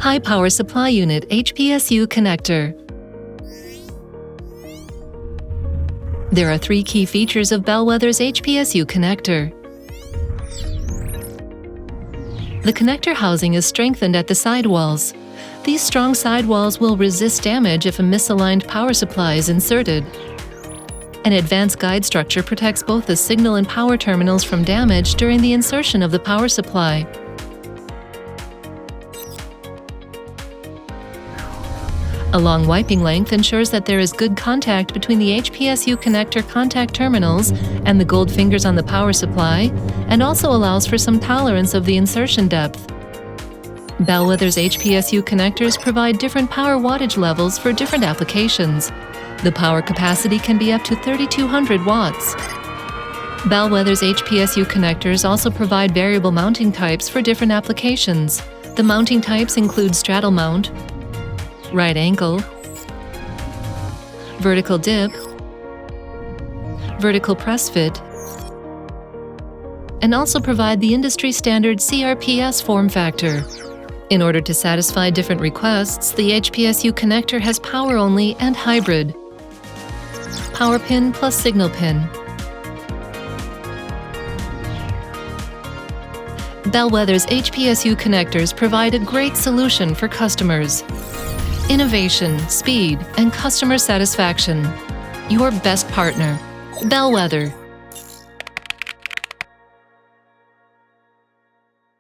High Power Supply Unit HPSU connector. There are three key features of Bellwether's HPSU connector. The connector housing is strengthened at the sidewalls. These strong sidewalls will resist damage if a misaligned power supply is inserted. An advanced guide structure protects both the signal and power terminals from damage during the insertion of the power supply. A long wiping length ensures that there is good contact between the HPSU connector contact terminals and the gold fingers on the power supply, and also allows for some tolerance of the insertion depth. Bellwether's HPSU connectors provide different power wattage levels for different applications. The power capacity can be up to 3,200 watts. Bellwether's HPSU connectors also provide variable mounting types for different applications. The mounting types include straddle mount, right angle, vertical dip, vertical press fit, and also provide the industry standard CRPS form factor. In order to satisfy different requests, the HPSU connector has power only and hybrid, power pin plus signal pin. Bellwether's HPSU connectors provide a great solution for customers. Innovation, speed, and customer satisfaction. Your best partner, Bellwether.